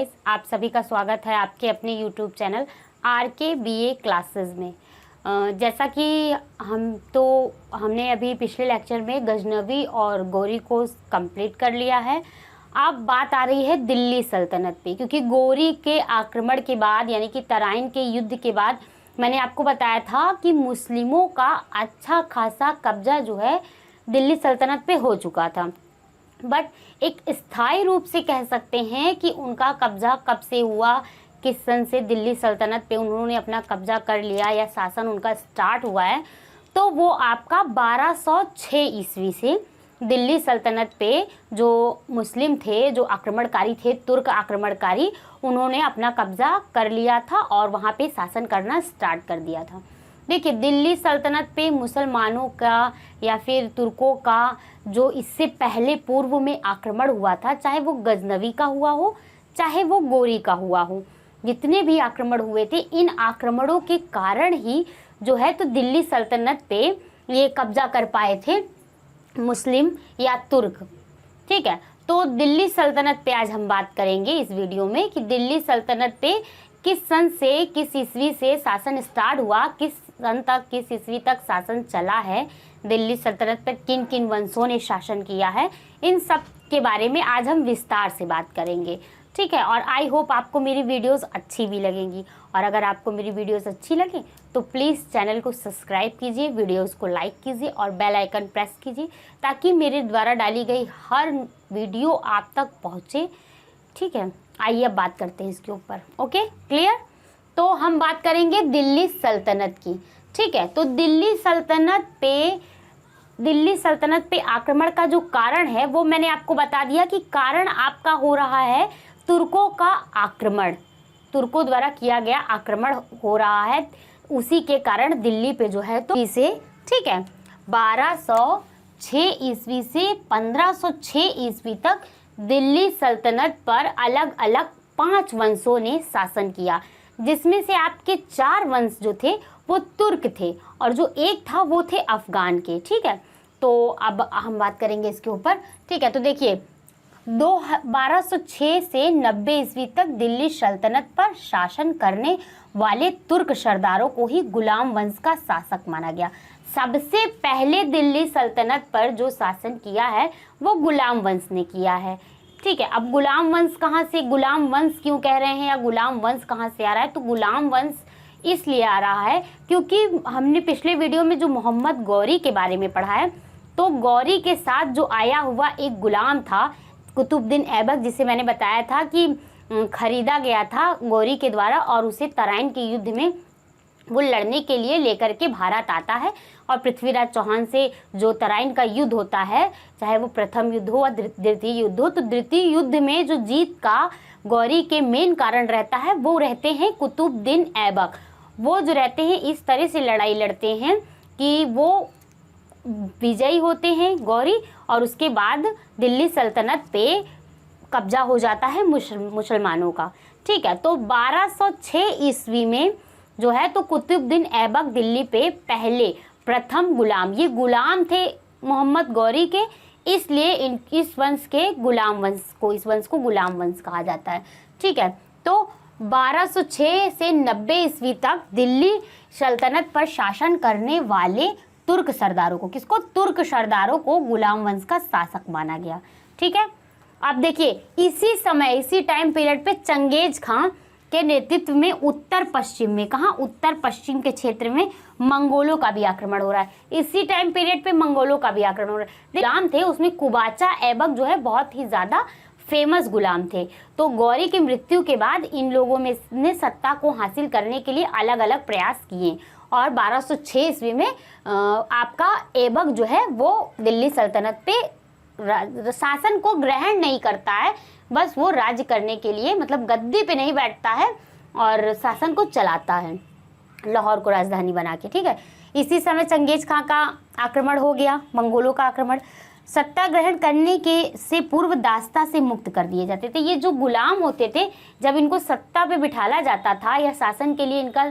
Guys, आप सभी का स्वागत है आपके अपने YouTube channel RK BA classes में। जैसा कि हमने अभी पिछले लेक्चर में गजनवी और गौरी को कंप्लीट कर लिया है। अब बात आ रही है दिल्ली सल्तनत पे, क्योंकि गौरी के आक्रमण के बाद यानी कि तराइन के युद्ध के बाद मैंने आपको बताया था कि मुस्लिमों का अच्छा खासा कब्जा जो है दिल्ली सल्तनत पे हो चुका था। बट एक स्थायी रूप से कह सकते हैं कि उनका कब्जा कब से हुआ, किस सन से दिल्ली सल्तनत पे उन्होंने अपना कब्जा कर लिया या शासन उनका स्टार्ट हुआ है, तो वो आपका 1206 ईस्वी से दिल्ली सल्तनत पे जो मुस्लिम थे, जो आक्रमणकारी थे, तुर्क आक्रमणकारी, उन्होंने अपना कब्जा कर लिया था और वहाँ पे शासन करना स्टार्ट कर दिया था। देखिए, दिल्ली सल्तनत पे मुसलमानों का या फिर तुर्कों का जो इससे पहले पूर्व में आक्रमण हुआ था, चाहे वो गजनवी का हुआ हो चाहे वो गौरी का हुआ हो, जितने भी आक्रमण हुए थे, इन आक्रमणों के कारण ही जो है तो दिल्ली सल्तनत पे ये कब्जा कर पाए थे मुस्लिम या तुर्क। ठीक है, तो दिल्ली सल्तनत पे आज हम बात करेंगे इस वीडियो में कि दिल्ली सल्तनत पे किस सन से किस ईस्वी से शासन स्टार्ट हुआ, किस सन तक किस ईस्वी तक शासन चला है, दिल्ली सल्तनत पर किन किन वंशों ने शासन किया है, इन सब के बारे में आज हम विस्तार से बात करेंगे। ठीक है, और आई होप आपको मेरी वीडियोस अच्छी भी लगेंगी, और अगर आपको मेरी वीडियोस अच्छी लगे तो प्लीज़ चैनल को सब्सक्राइब कीजिए, वीडियोस को लाइक कीजिए और बेल आइकन प्रेस कीजिए ताकि मेरे द्वारा डाली गई हर वीडियो आप तक पहुँचे। ठीक है, आइए अब बात करते हैं इसके ऊपर। Okay, clear? तो हम बात करेंगे दिल्ली सल्तनत की। ठीक है, तो दिल्ली सल्तनत पे आक्रमण का जो कारण है वो मैंने आपको बता दिया कि कारण आपका हो रहा है तुर्कों का आक्रमण, तुर्कों द्वारा किया गया आक्रमण हो रहा है, उसी के कारण दिल्ली पे जो है तो इसे, ठीक है, 1206 ईस्वी से 1506 ईस्वी तक दिल्ली सल्तनत पर अलग अलग 5 वंशों ने शासन किया, जिसमें से आपके 4 वंश जो थे वो तुर्क थे और जो एक था वो थे अफगान के। ठीक है, तो अब हम बात करेंगे इसके ऊपर। ठीक है, तो देखिए, 1206 से 90 ईस्वी तक दिल्ली सल्तनत पर शासन करने वाले तुर्क सरदारों को ही गुलाम वंश का शासक माना गया। सबसे पहले दिल्ली सल्तनत पर जो शासन किया है वो गुलाम वंश ने किया है। ठीक है, अब गुलाम वंश कहाँ से, गुलाम वंश क्यों कह रहे हैं या गुलाम वंश कहाँ से आ रहा है, तो गुलाम वंश इसलिए आ रहा है क्योंकि हमने पिछले वीडियो में जो मोहम्मद गौरी के बारे में पढ़ा है, तो गौरी के साथ जो आया हुआ एक गुलाम था कुतुबुद्दीन ऐबक, जिसे मैंने बताया था कि खरीदा गया था गौरी के द्वारा और उसे तराइन के युद्ध में वो लड़ने के लिए लेकर के भारत आता है और पृथ्वीराज चौहान से जो तराइन का युद्ध होता है, चाहे वो प्रथम युद्ध हो या द्वितीय युद्ध हो, तो द्वितीय युद्ध में जो जीत का गौरी के मेन कारण रहता है वो रहते हैं कुतुबुद्दीन ऐबक। वो जो रहते हैं इस तरह से लड़ाई लड़ते हैं कि वो विजयी होते हैं गौरी, और उसके बाद दिल्ली सल्तनत पे कब्जा हो जाता है मुसलमानों का। ठीक है, तो 1206 ईस्वी में जो है तो कुतुबुद्दीन ऐबक दिल्ली पे पहले प्रथम गुलाम, ये गुलाम थे मोहम्मद गौरी के, इसलिए इस वंश के गुलाम वंश को, इस वंश को गुलाम वंश कहा जाता है। ठीक है, तो 1206 से 90 ईस्वी तक दिल्ली सल्तनत पर शासन करने वाले तुर्क सरदारों को, किसको, तुर्क सरदारों को गुलाम वंश का शासक माना गया। ठीक है, अब देखिए, इसी समय इसी टाइम पीरियड पे चंगेज खां के नेतृत्व में उत्तर पश्चिम में, कहाँ, उत्तर पश्चिम के क्षेत्र में मंगोलों का भी आक्रमण हो रहा है। इसी टाइम पीरियड पे मंगोलों का भी आक्रमण हो रहा है। गुलाम थे उसमें कुबाचा ऐबक जो है बहुत ही ज्यादा फेमस गुलाम थे। तो गौरी की मृत्यु के बाद इन लोगों में ने सत्ता को हासिल करने के लिए अलग अलग प्रयास किए और 1206 ईस्वी में आपका ऐबक जो है वो दिल्ली सल्तनत पे शासन को ग्रहण नहीं करता है, बस वो राज्य करने के लिए, मतलब गद्दी पे नहीं बैठता है और शासन को चलाता है लाहौर को राजधानी बना के। ठीक है, इसी समय चंगेज खां का आक्रमण हो गया, मंगोलों का आक्रमण। सत्ता ग्रहण करने के से पूर्व दास्ता से मुक्त कर दिए जाते थे। ये जो गुलाम होते थे, जब इनको सत्ता पे बिठाला जाता था या शासन के लिए इनका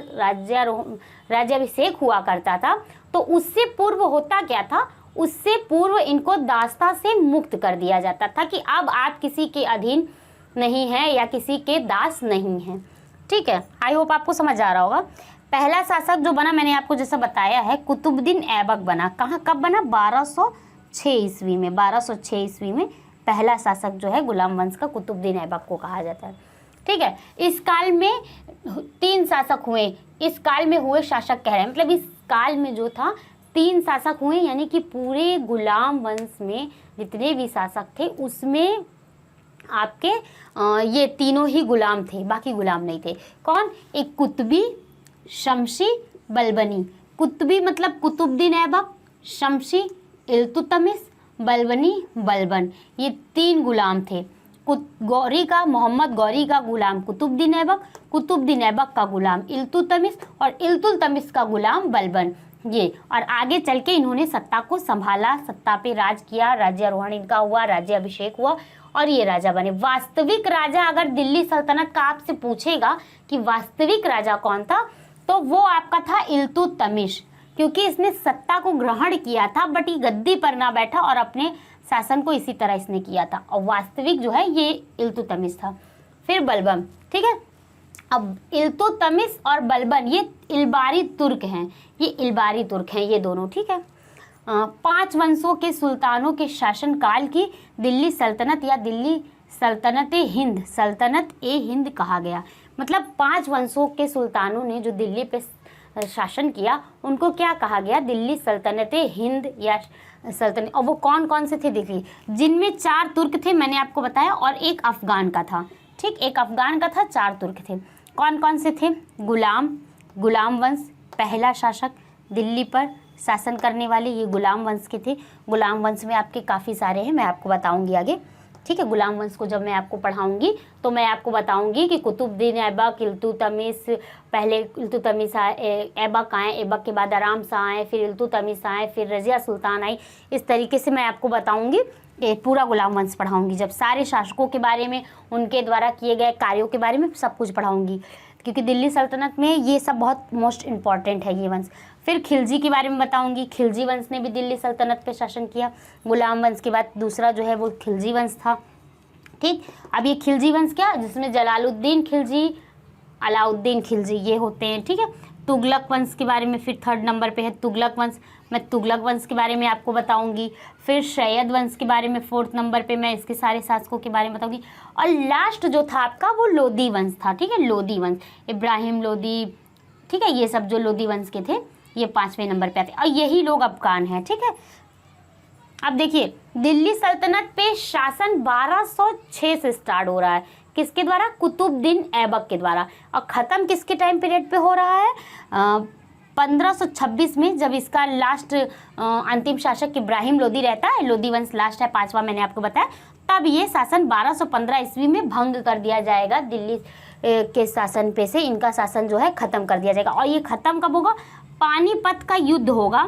राज्याभिषेक हुआ करता था, तो उससे पूर्व होता क्या था, उससे पूर्व इनको दास्ता से मुक्त कर दिया जाता था कि अब आप किसी के अधीन नहीं है या किसी के दास नहीं है। ठीक है, आई होप आपको समझ आ रहा होगा। पहला शासक जो बना मैंने आपको जैसा बताया है कुतुबुद्दीन ऐबक बना। कहाँ कब बना? 1206 ईस्वी में। 1206 ईस्वी में पहला शासक जो है गुलाम वंश का कुतुबुद्दीन ऐबक को कहा जाता है। ठीक है, इस काल में 3 शासक हुए। इस काल में हुए शासक कह रहे हैं, मतलब इस काल में जो था 3 शासक हुए, यानी कि पूरे गुलाम वंश में जितने भी शासक थे उसमें आपके ये तीनों ही गुलाम थे, बाकी गुलाम नहीं थे। कौन? एक कुतुबी, शमशी, बलबनी। कुतुबी मतलब कुतुबुद्दीन ऐबक, शमशी इल्तुतमिश, बलबनी बलबन, ये 3 गुलाम थे। गौरी का, मोहम्मद गौरी का गुलाम कुतुबुद्दीन ऐबक, कुतुबुद्दीन ऐबक का गुलाम इल्तुतमिश और इल्तुतमिश का गुलाम बलबन। ये और आगे चल के इन्होंने सत्ता को संभाला, सत्ता पे राज किया, राज्यारोहण इनका हुआ, राज्य अभिषेक हुआ और ये राजा बने। वास्तविक राजा अगर दिल्ली सल्तनत का आपसे पूछेगा कि वास्तविक राजा कौन था, तो वो आपका था इल्तुतमिश, क्योंकि इसने सत्ता को ग्रहण किया था बट ये गद्दी पर ना बैठा और अपने शासन को इसी तरह इसने किया था। और वास्तविक जो है ये इल्तुतमिश था। फिर बलबन। ठीक है, अब इल्तुतमिश और बलबन ये इलबारी तुर्क हैं, ये इलबारी तुर्क हैं ये दोनों। ठीक है, 5 वंशों के सुल्तानों के शासनकाल की दिल्ली सल्तनत या दिल्ली सल्तनत हिंद, सल्तनत ए हिंद कहा गया। मतलब 5 वंशों के सुल्तानों ने जो दिल्ली पे शासन किया उनको क्या कहा गया? दिल्ली सल्तनत हिंद या सल्तनत। और वो कौन कौन से थे देखिए, जिनमें 4 तुर्क थे मैंने आपको बताया और एक अफगान का था। ठीक, एक अफगान का था, 4 तुर्क थे। कौन कौन से थे? गुलाम वंश पहला शासक दिल्ली पर शासन करने वाले, ये गुलाम वंश के थे। गुलाम वंश में आपके काफ़ी सारे हैं, मैं आपको बताऊंगी आगे। ठीक है, गुलाम वंश को जब मैं आपको पढ़ाऊंगी तो मैं आपको बताऊंगी कि कुतुबुद्दीन ऐबक, इल्तुतमिश, पहले इल्तुतमिश ऐबक आए, ऐबक के बाद आराम शाह आए, फिर इल्तुतमिश आए, फिर रजिया सुल्तान आई। इस तरीके से मैं आपको बताऊंगी, पूरा गुलाम वंश पढ़ाऊंगी। जब सारे शासकों के बारे में, उनके द्वारा किए गए कार्यों के बारे में सब कुछ पढ़ाऊंगी, क्योंकि दिल्ली सल्तनत में ये सब बहुत मोस्ट इम्पॉर्टेंट है ये वंश। फिर खिलजी के बारे में बताऊंगी, खिलजी वंश ने भी दिल्ली सल्तनत पे शासन किया। गुलाम वंश के बाद दूसरा जो है वो खिलजी वंश था। ठीक, अब ये खिलजी वंश क्या, जिसमें जलालुद्दीन खिलजी, अलाउद्दीन खिलजी ये होते हैं। ठीक है, तुगलक वंश के बारे में फिर 3rd नंबर पे है तुगलक वंश, मैं तुगलक वंश के बारे में आपको बताऊंगी। फिर सैयद वंश के बारे में 4th नंबर पे मैं इसके सारे शासकों के बारे में बताऊंगी। और लास्ट जो था आपका वो लोदी वंश था। ठीक है, लोदी वंश, इब्राहिम लोदी, ठीक है, ये सब जो लोदी वंश के थे ये 5वें नंबर पे आते और यही लोग अफगान हैं। ठीक है, अब देखिए दिल्ली सल्तनत पे शासन 1206 से स्टार्ट हो रहा है। किसके द्वारा? कुतुबुद्दीन ऐबक के द्वारा। और ख़त्म किसके टाइम पीरियड पे हो रहा है? 1526 में, जब इसका लास्ट अंतिम शासक इब्राहिम लोदी रहता है। लोदी वंश लास्ट है, 5वां मैंने आपको बताया। तब ये शासन 1215 ईस्वी में भंग कर दिया जाएगा। दिल्ली के शासन पे से इनका शासन जो है ख़त्म कर दिया जाएगा। और ये ख़त्म कब होगा? पानीपत का युद्ध होगा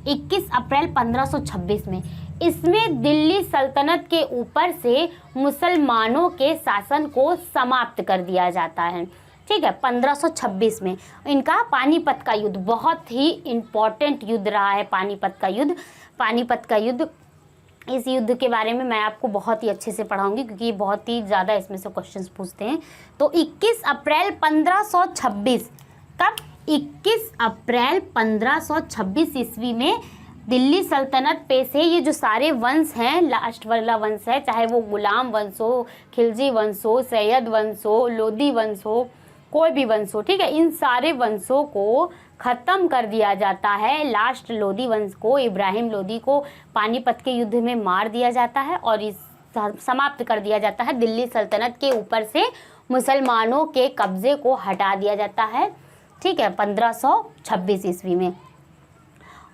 21 अप्रैल 1526 में। इसमें दिल्ली सल्तनत के ऊपर से मुसलमानों के शासन को समाप्त कर दिया जाता है। ठीक है, 1526 में इनका पानीपत का युद्ध, बहुत ही इम्पॉर्टेंट युद्ध रहा है पानीपत का युद्ध। पानीपत का युद्ध, इस युद्ध के बारे में मैं आपको बहुत ही अच्छे से पढ़ाऊंगी, क्योंकि बहुत ही ज़्यादा इसमें से क्वेश्चंस पूछते हैं। तो 21 अप्रैल 1526, कब? 21 अप्रैल 1526 ईस्वी में दिल्ली सल्तनत पे से ये जो सारे वंश हैं, लास्ट वाला वंश है, चाहे वो गुलाम वंश हो, खिलजी वंश हो, सैयद वंश हो, लोदी वंश हो, कोई भी वंश हो, ठीक है, इन सारे वंशों को ख़त्म कर दिया जाता है। लास्ट लोदी वंश को, इब्राहिम लोदी को पानीपत के युद्ध में मार दिया जाता है और इस समाप्त कर दिया जाता है। दिल्ली सल्तनत के ऊपर से मुसलमानों के कब्जे को हटा दिया जाता है। ठीक है, 1526 ईस्वी में।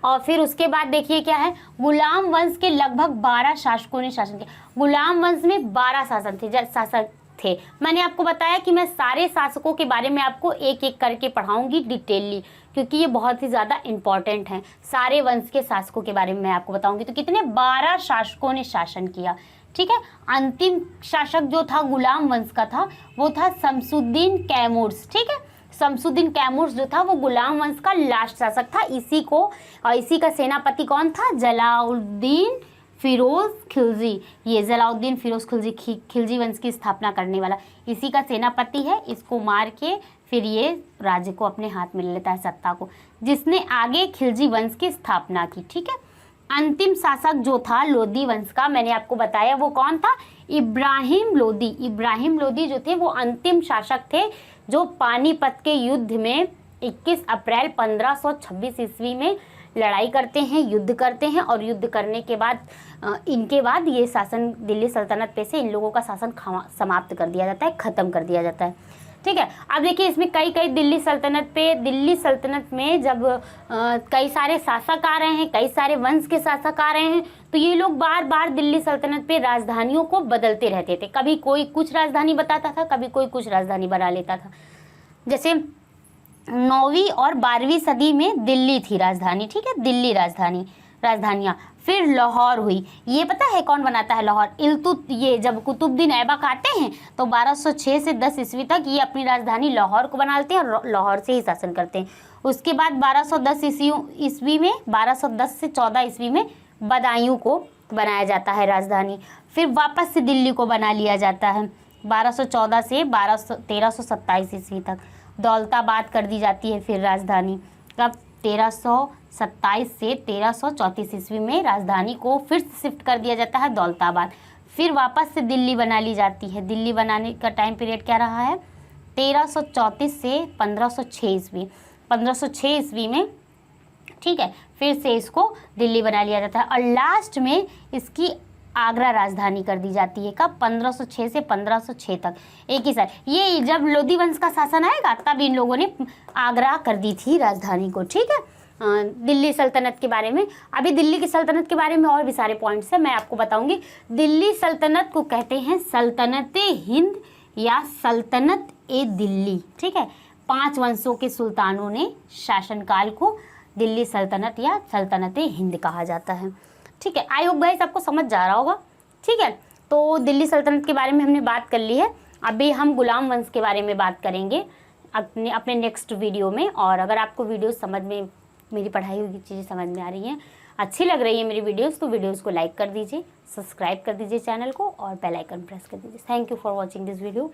और फिर उसके बाद देखिए क्या है, गुलाम वंश के लगभग 12 शासकों ने शासन किया। गुलाम वंश में 12 शासक थे। मैंने आपको बताया कि मैं सारे शासकों के बारे में आपको एक एक करके पढ़ाऊंगी डिटेलली, क्योंकि ये बहुत ही ज़्यादा इंपॉर्टेंट हैं। सारे वंश के शासकों के बारे में मैं आपको बताऊंगी। तो कितने? 12 शासकों ने शासन किया। ठीक है, अंतिम शासक जो था गुलाम वंश का था वो था शमसुद्दीन कैमूर्स। ठीक है, शमसुद्दीन कैमूर्स जो था वो गुलाम वंश का लास्ट शासक था। इसी का सेनापति कौन था? जलालुद्दीन फिरोज खिलजी, ये जलाउद्दीन फिरोज खिलजी, खिलजी वंश की स्थापना करने वाला, इसी का सेनापति है। इसको मार के फिर ये राज्य को अपने हाथ में ले लेता है, सत्ता को, जिसने आगे खिलजी वंश की स्थापना की। ठीक है, अंतिम शासक जो था लोदी वंश का, मैंने आपको बताया वो कौन था, इब्राहिम लोदी। इब्राहिम लोदी जो थे वो अंतिम शासक थे, जो पानीपत के युद्ध में 21 अप्रैल 1526 ईस्वी में लड़ाई करते हैं, युद्ध करते हैं, और युद्ध करने के बाद इनके बाद ये शासन दिल्ली सल्तनत पे से इन लोगों का शासन समाप्त कर दिया जाता है, ख़त्म कर दिया जाता है। ठीक है, अब देखिए इसमें कई दिल्ली सल्तनत में जब कई सारे शासक आ रहे हैं, कई सारे वंश के शासक आ रहे हैं, तो ये लोग बार बार दिल्ली सल्तनत पे राजधानियों को बदलते रहते थे। कभी कोई कुछ राजधानी बताता था, कभी कोई कुछ राजधानी बना लेता था। जैसे 9वीं और 12वीं सदी में दिल्ली थी राजधानी। ठीक है, दिल्ली राजधानियाँ। फिर लाहौर हुई, ये पता है कौन बनाता है लाहौर? ये जब कुतुबुद्दीन ऐबक आते हैं तो 1206 से 10 ईस्वी तक ये अपनी राजधानी लाहौर को बनाते हैं और लाहौर से ही शासन करते हैं। उसके बाद 1210 ईस्वी में 1210 से 14 ईस्वी में बदायूं को बनाया जाता है राजधानी। फिर वापस से दिल्ली को बना लिया जाता है 1214 से 1327 ईस्वी तक। दौलताबाद कर दी जाती है फिर राजधानी, कब? 1327 से 1334 ईस्वी में राजधानी को फिर शिफ्ट कर दिया जाता है दौलताबाद। फिर वापस से दिल्ली बना ली जाती है। दिल्ली बनाने का टाइम पीरियड क्या रहा है? 1334 से 1506 ईस्वी। 1506 ईस्वी में, ठीक है, फिर से इसको दिल्ली बना लिया जाता है और लास्ट में इसकी आगरा राजधानी कर दी जाती है। कब? 1506 से 1506 तक, एक ही साल। ये जब लोदी वंश का शासन आएगा तब इन लोगों ने आगरा कर दी थी राजधानी को। ठीक है, दिल्ली सल्तनत के बारे में। अभी दिल्ली की सल्तनत के बारे में और भी सारे पॉइंट्स हैं, मैं आपको बताऊंगी। दिल्ली सल्तनत को कहते हैं सल्तनत हिंद या सल्तनत ए दिल्ली। ठीक है, 5 वंशों के सुल्तानों ने शासनकाल को दिल्ली सल्तनत या सल्तनत हिंद कहा जाता है। ठीक है, आई होप गाइस आपको समझ जा रहा होगा। ठीक है, तो दिल्ली सल्तनत के बारे में हमने बात कर ली है। अभी हम गुलाम वंश के बारे में बात करेंगे अपने नेक्स्ट वीडियो में। और अगर आपको वीडियो समझ में, मेरी पढ़ाई हुई चीज़ें समझ में आ रही हैं, अच्छी लग रही है मेरी वीडियोस, तो वीडियोस को लाइक कर दीजिए, सब्सक्राइब कर दीजिए चैनल को और बेल आइकन प्रेस कर दीजिए। Thank you for watching this video.